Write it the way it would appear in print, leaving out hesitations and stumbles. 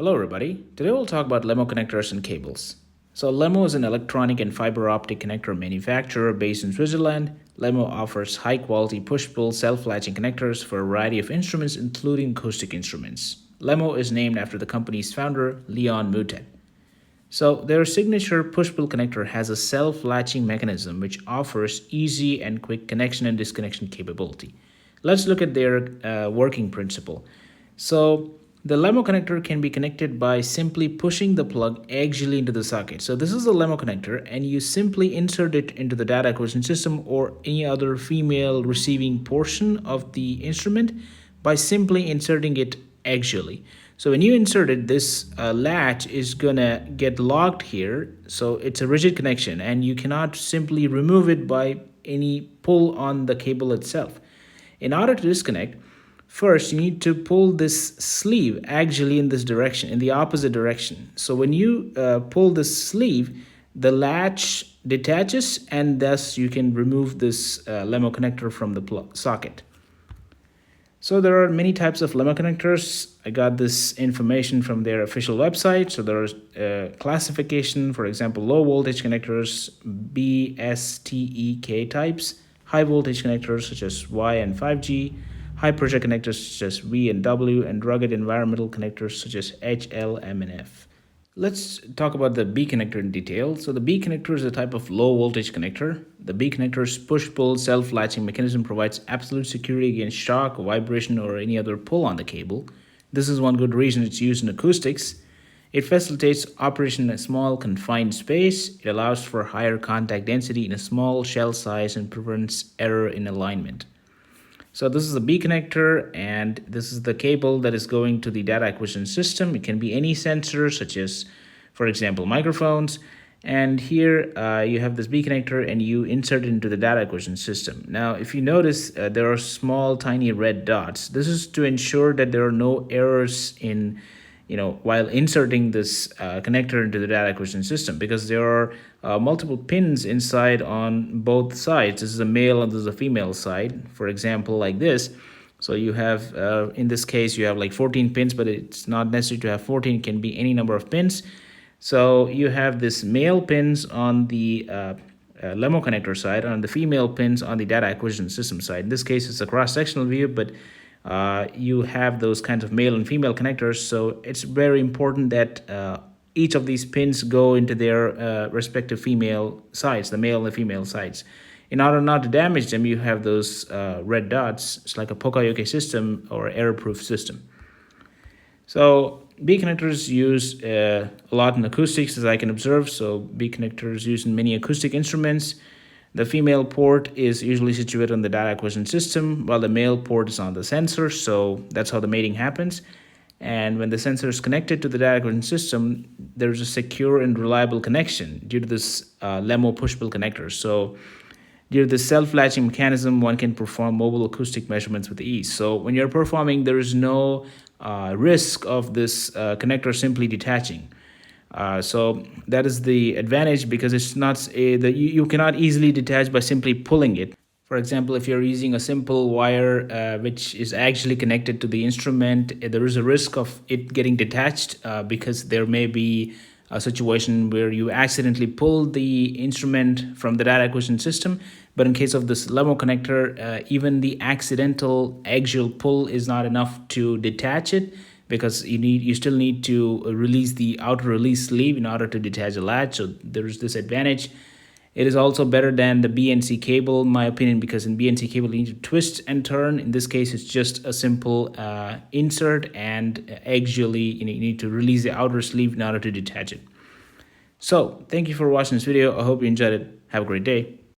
Hello everybody, today we'll talk about LEMO connectors and cables. So LEMO is an electronic and fiber optic connector manufacturer based in Switzerland. LEMO offers high quality push-pull self-latching connectors for a variety of instruments including acoustic instruments. LEMO is named after the company's founder, Leon Mutet. So their signature push-pull connector has a self-latching mechanism which offers easy and quick connection and disconnection capability. Let's look at their working principle. So the LEMO connector can be connected by simply pushing the plug axially into the socket. So this is the LEMO connector and you simply insert it into the data acquisition system or any other female receiving portion of the instrument by simply inserting it axially. So when you insert it, this latch is gonna get locked here. So it's a rigid connection and you cannot simply remove it by any pull on the cable itself. In order to disconnect, first you need to pull this sleeve axially in this direction, in the opposite direction. So when you pull this sleeve, the latch detaches and thus you can remove this LEMO connector from the socket. So there are many types of LEMO connectors. I got this information from their official website. So there is classification, for example, low voltage connectors, B, S, T, E, K types, high voltage connectors such as Y and 5G, high pressure connectors such as V and W, and rugged environmental connectors such as H, L, M, and F. Let's talk about the B connector in detail. So the B connector is a type of low voltage connector. The B connector's push-pull self-latching mechanism provides absolute security against shock, vibration, or any other pull on the cable. This is one good reason it's used in acoustics. It facilitates operation in a small confined space. It allows for higher contact density in a small shell size and prevents error in alignment. So this is the B connector and this is the cable that is going to the data acquisition system. It can be any sensor such as, for example, microphones. And here you have this B connector and you insert it into the data acquisition system. Now, if you notice, there are small tiny red dots. This is to ensure that there are no errors in while inserting this connector into the data acquisition system, because there are multiple pins inside on both sides. This is a male and this is a female side, for example, like this. So you have, in this case, you have like 14 pins, but it's not necessary to have 14. It can be any number of pins. So you have this male pins on the LEMO connector side and the female pins on the data acquisition system side. In this case, it's a cross-sectional view, but you have those kinds of male and female connectors, so it's very important that each of these pins go into their respective female sides, the male and the female sides. In order not to damage them, you have those red dots. It's like a Poka-yoke system or error-proof system. So B connectors used a lot in acoustics, as I can observe. So B connectors used in many acoustic instruments. The female port is usually situated on the data acquisition system, while the male port is on the sensor. So that's how the mating happens. And when the sensor is connected to the data acquisition system, there's a secure and reliable connection due to this LEMO push-pull connector. So due to the self-latching mechanism, one can perform mobile acoustic measurements with ease. So when you're performing, there is no risk of this connector simply detaching. So that is the advantage, because it's not you cannot easily detach by simply pulling it. For example, if you're using a simple wire which is actually connected to the instrument, there is a risk of it getting detached because there may be a situation where you accidentally pull the instrument from the data acquisition system. But in case of this LEMO connector, even the accidental axial pull is not enough to detach it, because you still need to release the outer release sleeve in order to detach the latch. So there is this advantage. It is also better than the BNC cable, in my opinion, because in BNC cable you need to twist and turn. In this case, it's just a simple insert, and axially you need to release the outer sleeve in order to detach it. So thank you for watching this video. I hope you enjoyed it. Have a great day.